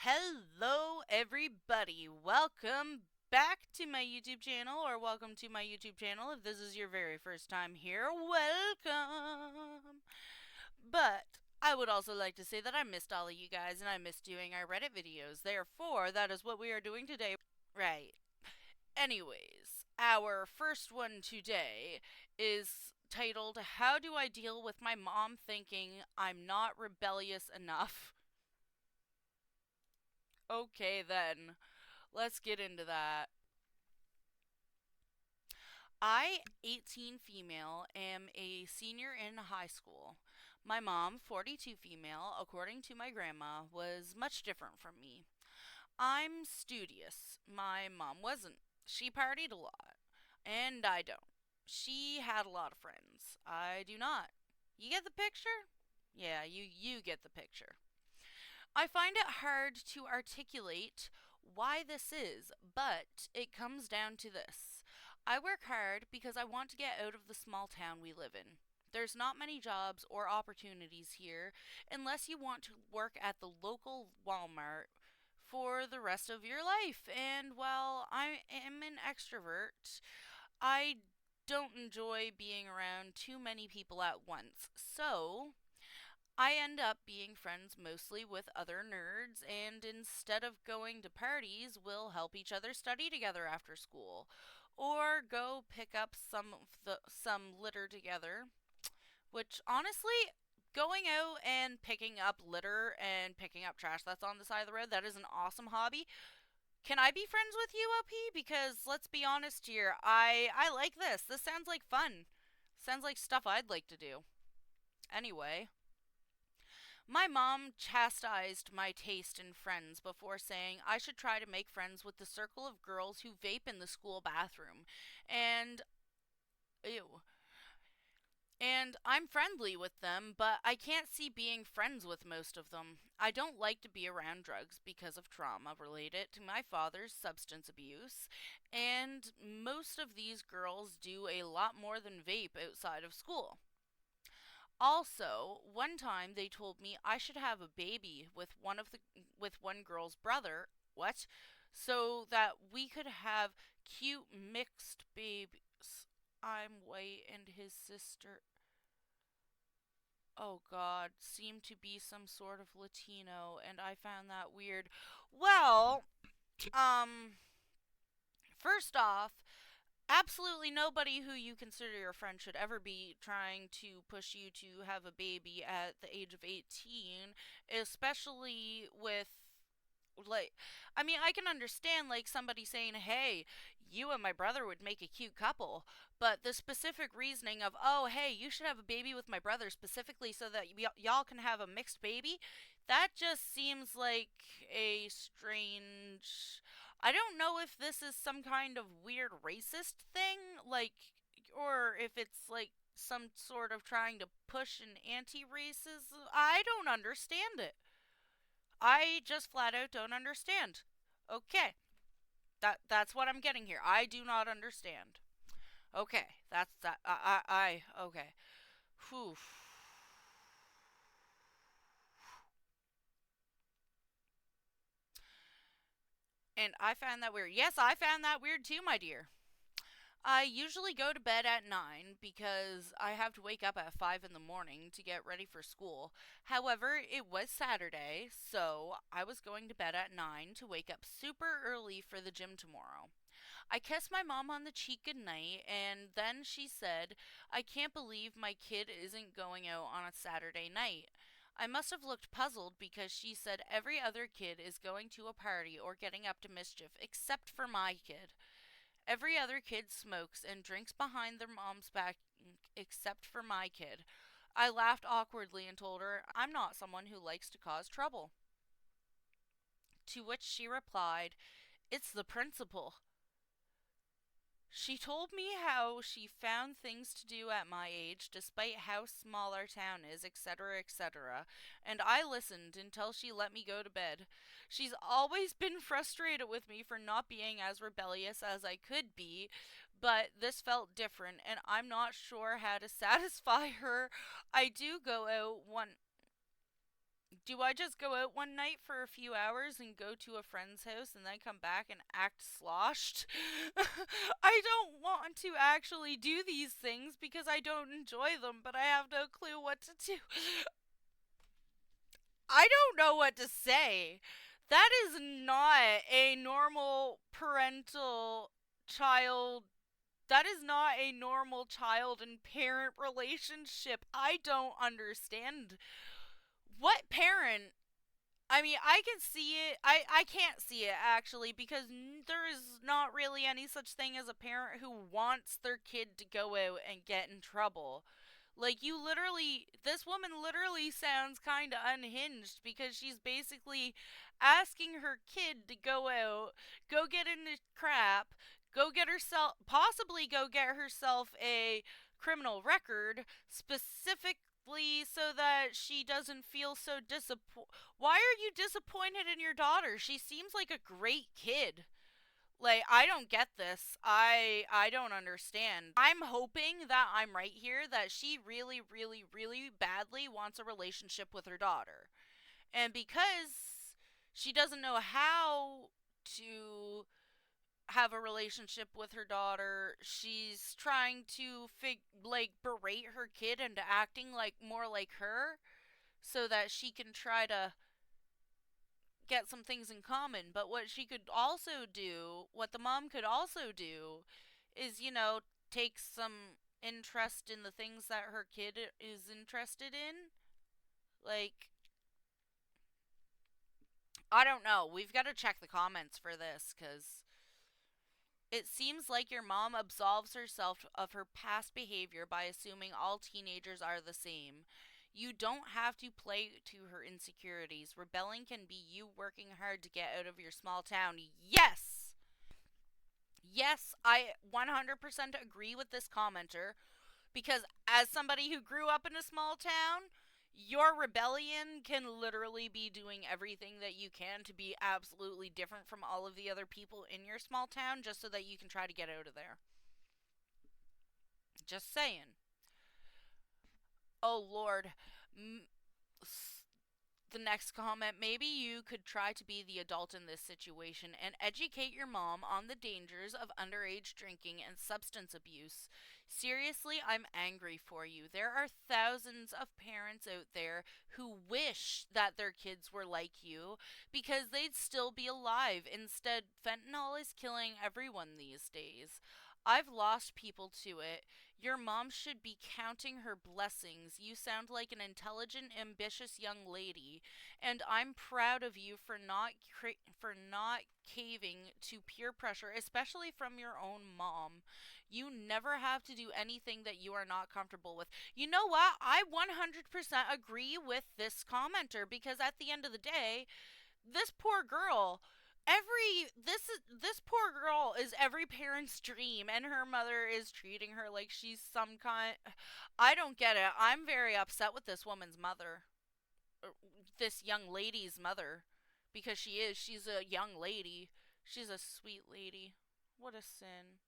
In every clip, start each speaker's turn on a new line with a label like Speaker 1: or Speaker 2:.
Speaker 1: Hello, everybody. Welcome back to my YouTube channel, or welcome to my YouTube channel if this is your very first time here. Welcome. But I would also like to say that I missed all of you guys and I missed doing our Reddit videos. Therefore, that is what we are doing today. Right. Anyways, our first one today is titled How Do I Deal with My Mom Thinking I'm Not Rebellious Enough? Okay, then. Let's get into that. I, 18 female, am a senior in high school. My mom, 42 female, according to my grandma, was much different from me. I'm studious. My mom wasn't. She partied a lot. And I don't. She had a lot of friends. I do not. You get the picture? Yeah, you get the picture. I find it hard to articulate why this is, but it comes down to this. I work hard because I want to get out of the small town we live in. There's not many jobs or opportunities here unless you want to work at the local Walmart for the rest of your life. And while I am an extrovert, I don't enjoy being around too many people at once. So, I end up being friends mostly with other nerds, and instead of going to parties, we'll help each other study together after school, or go pick up some litter together. Which honestly, going out and picking up litter and picking up trash that's on the side of the road, that is an awesome hobby. Can I be friends with you, OP? Because let's be honest here, I like this. This sounds like fun. Sounds like stuff I'd like to do. Anyway, my mom chastised my taste in friends before saying I should try to make friends with the circle of girls who vape in the school bathroom. And, ew. And I'm friendly with them, but I can't see being friends with most of them. I don't like to be around drugs because of trauma related to my father's substance abuse, and most of these girls do a lot more than vape outside of school. Also, one time they told me I should have a baby with one girl's brother. What? So that we could have cute mixed babies. I'm white and his sister, oh god, seemed to be some sort of Latino, and I found that weird. Well, um, first off, absolutely nobody who you consider your friend should ever be trying to push you to have a baby at the age of 18, especially with like I mean, I can understand like somebody saying, "Hey, you and my brother would make a cute couple," but the specific reasoning of, "Oh, hey, you should have a baby with my brother specifically so that y'all can have a mixed baby," that just seems like a strange. I don't know if this is some kind of weird racist thing, like, or if it's like some sort of trying to push an anti-racism. I don't understand it. I just flat out don't understand. Okay, that's what I'm getting here. I do not understand. Okay, that's that. Okay. Whew. And I found that weird. Yes, I found that weird too, my dear. I usually go to bed at 9 because I have to wake up at 5 in the morning to get ready for school. However, it was Saturday, so I was going to bed at 9 to wake up super early for the gym tomorrow. I kissed my mom on the cheek goodnight, and then she said, I can't believe my kid isn't going out on a Saturday night. I must have looked puzzled because she said every other kid is going to a party or getting up to mischief except for my kid. Every other kid smokes and drinks behind their mom's back except for my kid. I laughed awkwardly and told her I'm not someone who likes to cause trouble. To which she replied, It's the principal. She told me how she found things to do at my age, despite how small our town is, etc., etc., and I listened until she let me go to bed. She's always been frustrated with me for not being as rebellious as I could be, but this felt different, and I'm not sure how to satisfy her. I do go out one. Do I just go out one night for a few hours and go to a friend's house and then come back and act sloshed? I don't want to actually do these things because I don't enjoy them, but I have no clue what to do. I don't know what to say. That is not a normal parental child. That is not a normal child and parent relationship. I don't understand. What parent? I mean, I can see it. I can't see it actually because there is not really any such thing as a parent who wants their kid to go out and get in trouble. Like, you literally, this woman literally sounds kind of unhinged because she's basically asking her kid to go out, go get into crap, go get herself, possibly go get herself a criminal record, specifically so that she doesn't feel so disappointed. Why are you disappointed in your daughter? She seems like a great kid. Like, I don't get this. I don't understand. I'm hoping that I'm right here, that she really really really badly wants a relationship with her daughter. And because she doesn't know how to have a relationship with her daughter, she's trying to berate her kid into acting like more like her so that she can try to get some things in common. But what she could also do, what the mom could also do, is, take some interest in the things that her kid is interested in. Like, I don't know. We've got to check the comments for this because it seems like your mom absolves herself of her past behavior by assuming all teenagers are the same. You don't have to play to her insecurities. Rebelling can be you working hard to get out of your small town. Yes! Yes, I 100% agree with this commenter because as somebody who grew up in a small town, your rebellion can literally be doing everything that you can to be absolutely different from all of the other people in your small town just so that you can try to get out of there. Just saying. Oh Lord. The next comment, maybe you could try to be the adult in this situation and educate your mom on the dangers of underage drinking and substance abuse. Seriously, I'm angry for you. There are thousands of parents out there who wish that their kids were like you because they'd still be alive. Instead, fentanyl is killing everyone these days. I've lost people to it. Your mom should be counting her blessings. You sound like an intelligent, ambitious young lady, and I'm proud of you for not caving to peer pressure, especially from your own mom. You never have to do anything that you are not comfortable with. You know what? I 100% agree with this commenter because at the end of the day, this poor girl, this poor girl is every parent's dream, and her mother is treating her like she's some kind. I don't get it. I'm very upset with this woman's mother, this young lady's mother, because she's a young lady. She's a sweet lady. What a sin.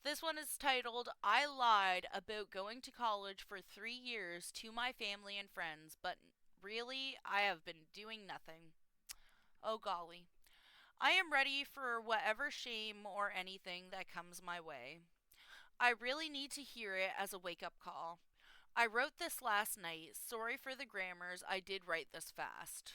Speaker 1: This one is titled, I lied about going to college for 3 years to my family and friends, but really, I have been doing nothing. Oh golly. I am ready for whatever shame or anything that comes my way. I really need to hear it as a wake up call. I wrote this last night. Sorry for the grammars, I did write this fast.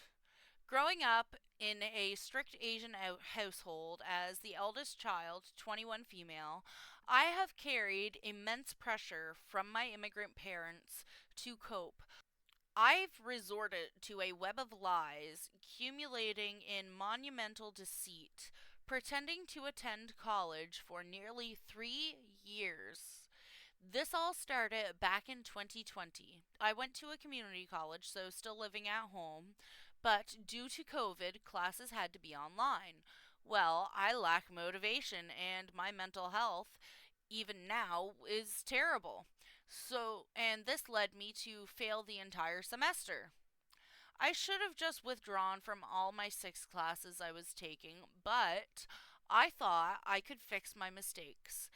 Speaker 1: Growing up in a strict Asian household as the eldest child, 21 female, I have carried immense pressure from my immigrant parents to cope. I've resorted to a web of lies, accumulating in monumental deceit, pretending to attend college for nearly 3 years. This all started back in 2020. I went to a community college, so still living at home, but due to COVID, classes had to be online. Well, I lack motivation, and my mental health, even now, is terrible. And this led me to fail the entire semester. I should have just withdrawn from all my 6 classes I was taking, but I thought I could fix my mistakes.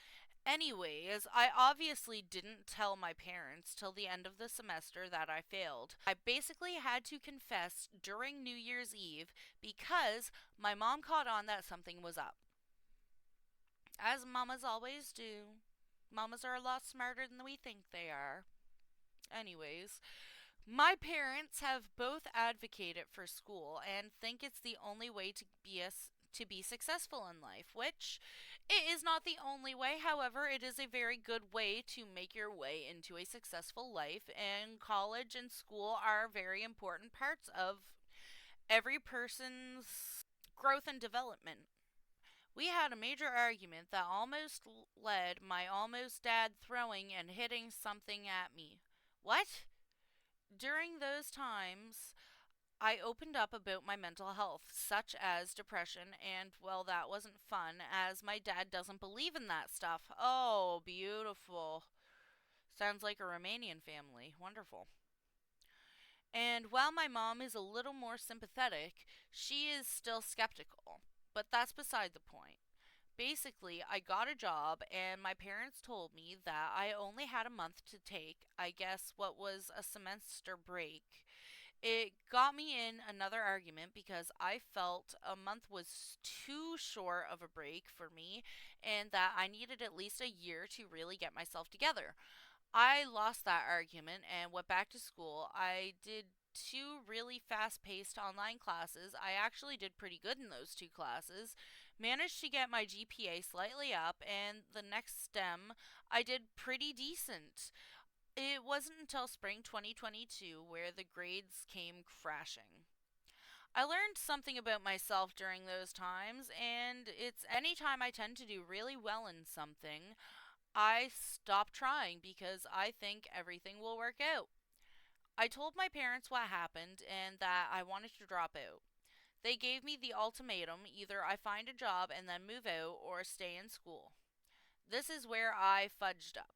Speaker 1: Anyways, I obviously didn't tell my parents till the end of the semester that I failed. I basically had to confess during New Year's Eve because my mom caught on that something was up. As mamas always do. Mamas are a lot smarter than we think they are. Anyways, my parents have both advocated for school and think it's the only way to be successful in life, which it is not the only way. However, it is a very good way to make your way into a successful life, and college and school are very important parts of every person's growth and development. We had a major argument that almost led my almost dad throwing and hitting something at me. What? During those times, I opened up about my mental health, such as depression, and well, that wasn't fun as my dad doesn't believe in that stuff. Oh, beautiful. Sounds like a Romanian family. Wonderful. And while my mom is a little more sympathetic, she is still skeptical. But that's beside the point. Basically, I got a job, and my parents told me that I only had a month to take, I guess, what was a semester break. It got me in another argument because I felt a month was too short of a break for me and that I needed at least a year to really get myself together. I lost that argument and went back to school. I did two really fast paced online classes. I actually did pretty good in those two classes. Managed to get my GPA slightly up, and the next STEM, I did pretty decent. It wasn't until spring 2022 where the grades came crashing. I learned something about myself during those times, and it's anytime I tend to do really well in something, I stop trying because I think everything will work out. I told my parents what happened and that I wanted to drop out. They gave me the ultimatum either I find a job and then move out or stay in school. This is where I fudged up.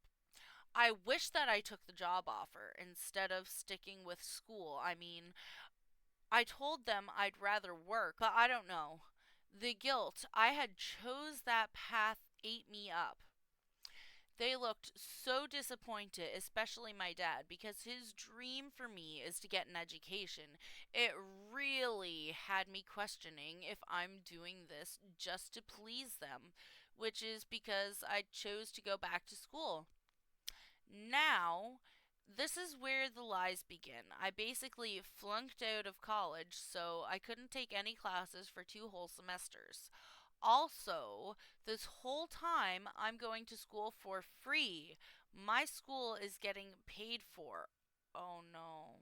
Speaker 1: I wish that I took the job offer instead of sticking with school. I mean, I told them I'd rather work, but I don't know. The guilt I had chose that path ate me up. They looked so disappointed, especially my dad, because his dream for me is to get an education. It really had me questioning if I'm doing this just to please them, which is because I chose to go back to school. Now, this is where the lies begin. I basically flunked out of college, so I couldn't take any classes for two whole semesters. Also, this whole time I'm going to school for free. My school is getting paid for. Oh no.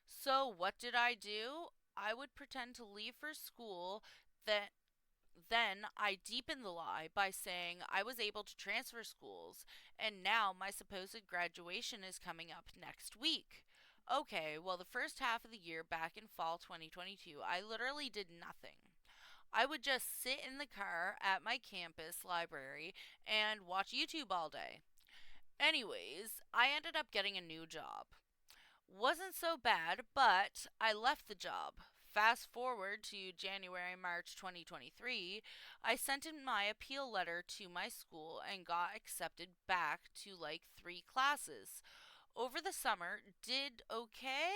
Speaker 1: So, what did I do? I would pretend to leave for school, that then I deepened the lie by saying I was able to transfer schools, and now my supposed graduation is coming up next week. Okay, well, the first half of the year back in fall 2022, I literally did nothing. I would just sit in the car at my campus library and watch YouTube all day. Anyways, I ended up getting a new job. Wasn't so bad, but I left the job. Fast forward to January March 2023, I sent in my appeal letter to my school and got accepted back to like 3 classes. Over the summer, did okay?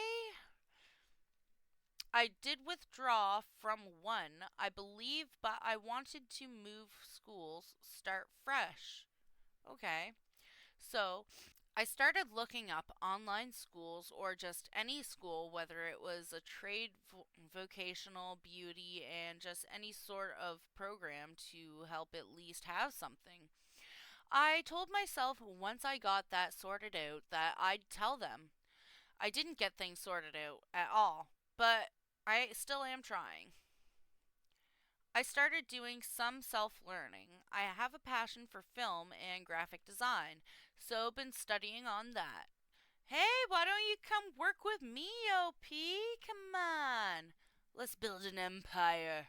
Speaker 1: I did withdraw from one, I believe, but I wanted to move schools, start fresh. Okay. So, I started looking up online schools or just any school, whether it was a trade, vocational, beauty, and just any sort of program to help at least have something. I told myself once I got that sorted out that I'd tell them. I didn't get things sorted out at all, but I still am trying. I started doing some self learning. I have a passion for film and graphic design, so been studying on that. Hey, why don't you come work with me, OP? Come on. Let's build an empire.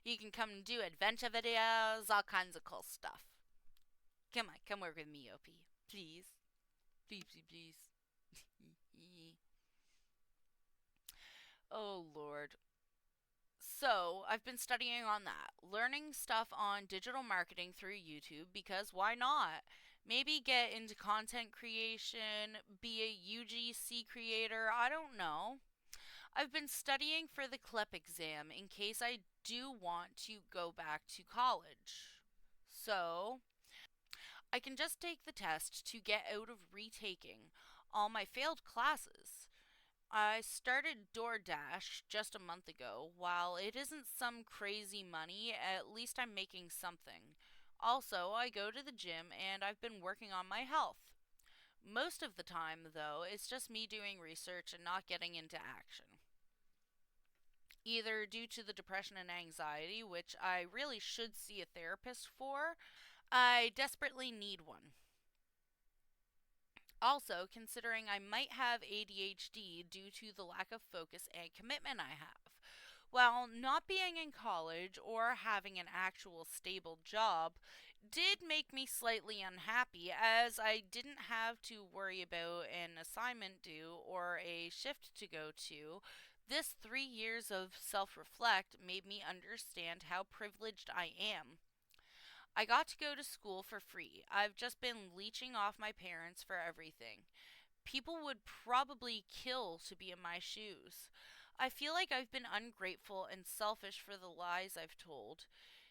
Speaker 1: You can come and do adventure videos, all kinds of cool stuff. Come on, come work with me, OP. Please. Please, please, please. Oh, Lord. So, I've been studying on that, learning stuff on digital marketing through YouTube because why not? Maybe get into content creation, be a UGC creator, I don't know. I've been studying for the CLEP exam in case I do want to go back to college. So, I can just take the test to get out of retaking all my failed classes. I started DoorDash just a month ago. While it isn't some crazy money, at least I'm making something. Also, I go to the gym and I've been working on my health. Most of the time, though, it's just me doing research and not getting into action. Either due to the depression and anxiety, which I really should see a therapist for, I desperately need one. Also, considering I might have ADHD due to the lack of focus and commitment I have. While not being in college or having an actual stable job did make me slightly unhappy as I didn't have to worry about an assignment due or a shift to go to. This 3 years of self reflect made me understand how privileged I am. I got to go to school for free. I've just been leeching off my parents for everything. People would probably kill to be in my shoes. I feel like I've been ungrateful and selfish for the lies I've told.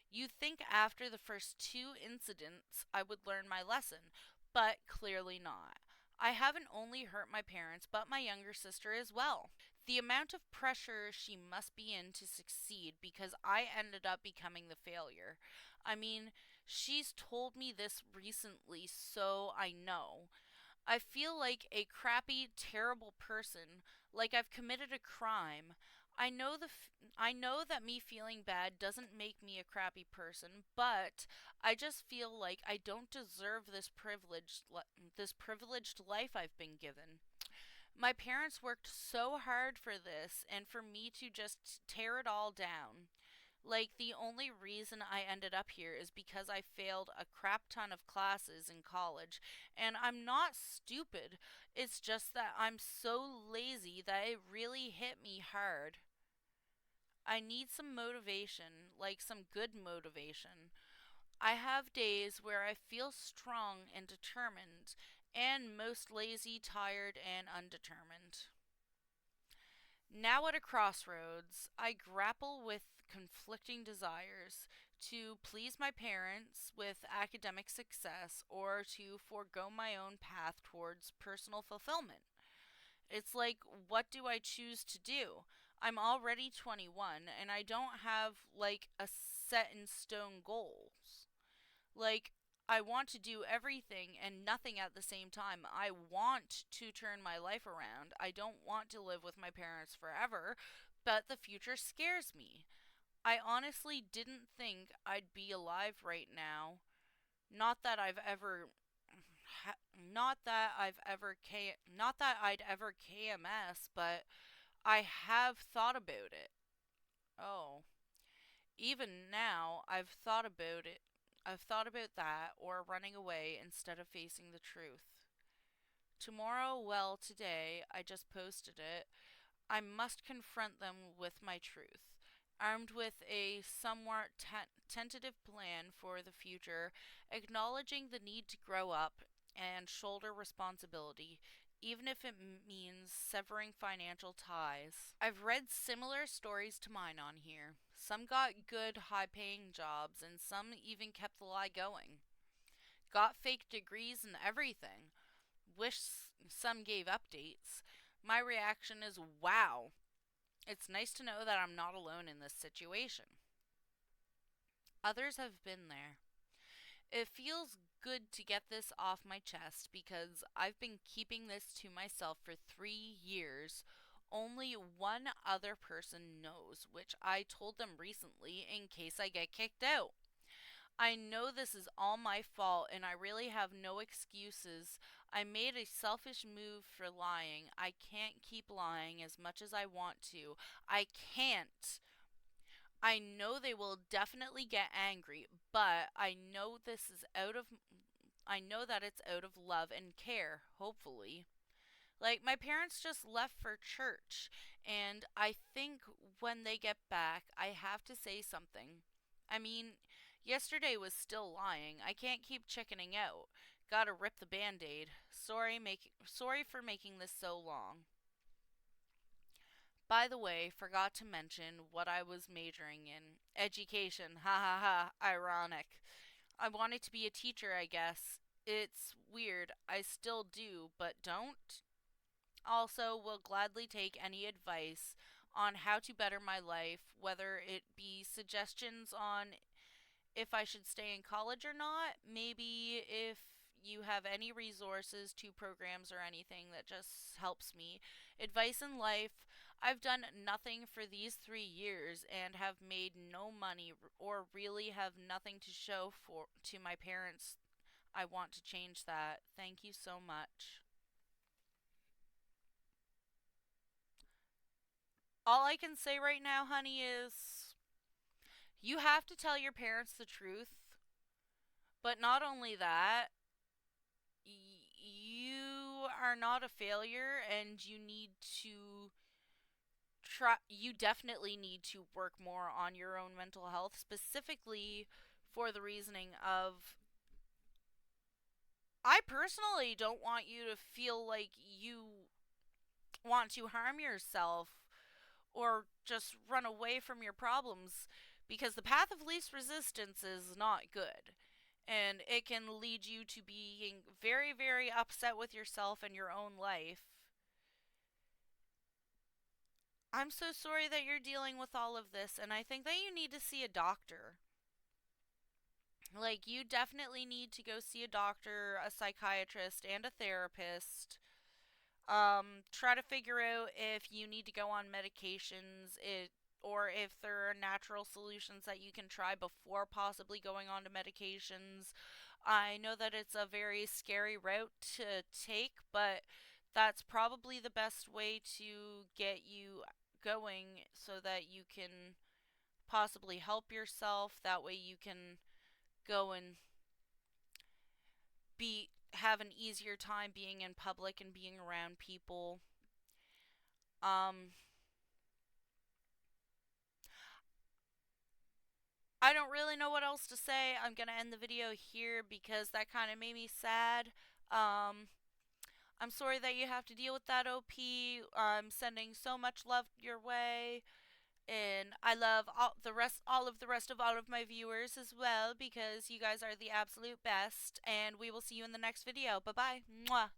Speaker 1: You'd think after the first two incidents I would learn my lesson, but clearly not. I haven't only hurt my parents, but my younger sister as well. The amount of pressure she must be in to succeed because I ended up becoming the failure. I mean, she's told me this recently, so I know. I feel like a crappy, terrible person, like I've committed a crime. I know that me feeling bad doesn't make me a crappy person, but I just feel like I don't deserve this privileged life I've been given. My parents worked so hard for this and for me to just tear it all down. Like, the only reason I ended up here is because I failed a crap ton of classes in college. And I'm not stupid. It's just that I'm so lazy that it really hit me hard. I need some motivation, like some good motivation. I have days where I feel strong and determined, and most lazy, tired, and undetermined. Now at a crossroads, I grapple with conflicting desires to please my parents with academic success or to forego my own path towards personal fulfillment. It's like, what do I choose to do? I'm already 21 and I don't have like a set in stone goals. Like, I want to do everything and nothing at the same time. I want to turn my life around. I don't want to live with my parents forever, but the future scares me. I honestly didn't think I'd be alive right now. Not that I've ever not that I'd ever KMS, but I have thought about it. Oh, even now I've thought about that or running away instead of facing the truth. Tomorrow, well, today, I just posted it. I must confront them with my truth. Armed with a somewhat tentative plan for the future, acknowledging the need to grow up and shoulder responsibility, even if it means severing financial ties. I've read similar stories to mine on here. Some got good, high paying jobs, and some even kept the lie going. Got fake degrees and everything. Wish some gave updates. My reaction is wow. It's nice to know that I'm not alone in this situation. Others have been there. It feels good to get this off my chest because I've been keeping this to myself for 3 years. Only one other person knows, which I told them recently in case I get kicked out. I know this is all my fault and I really have no excuses. I made a selfish move for lying. I can't keep lying as much as I want to. I can't. I know they will definitely get angry, but I know that it's out of love and care, hopefully. Like, my parents just left for church, and I think when they get back, I have to say something. I mean, yesterday was still lying. I can't keep chickening out. Gotta rip the band-aid. Sorry for making this so long. By the way, forgot to mention what I was majoring in. Education. Ha ha ha. Ironic. I wanted to be a teacher, I guess. It's weird. I still do, but don't. Also, will gladly take any advice on how to better my life, whether it be suggestions on if I should stay in college or not, maybe if you have any resources to programs or anything that just helps me. Advice in life. I've done nothing for these 3 years and have made no money or really have nothing to show for to my parents. I want to change that. Thank you so much. All I can say right now, honey, is you have to tell your parents the truth. But not only that, you are not a failure and you definitely need to work more on your own mental health, specifically for the reasoning of I personally don't want you to feel like you want to harm yourself or just run away from your problems, because the path of least resistance is not good. And it can lead you to being very, very upset with yourself and your own life. I'm so sorry that you're dealing with all of this, and I think that you need to see a doctor. Like, you definitely need to go see a doctor, a psychiatrist, and a therapist. Try to figure out if you need to go on medications, or if there are natural solutions that you can try before possibly going on to medications. I know that it's a very scary route to take, but that's probably the best way to get you going so that you can possibly help yourself. That way you can go and have an easier time being in public and being around people. Um I don't really know what else to say. I'm going to end the video here because that kind of made me sad. Um I'm sorry that you have to deal with that, OP. I'm sending so much love your way. And I love all of my viewers as well, because you guys are the absolute best. And we will see you in the next video. Bye bye. Mwah.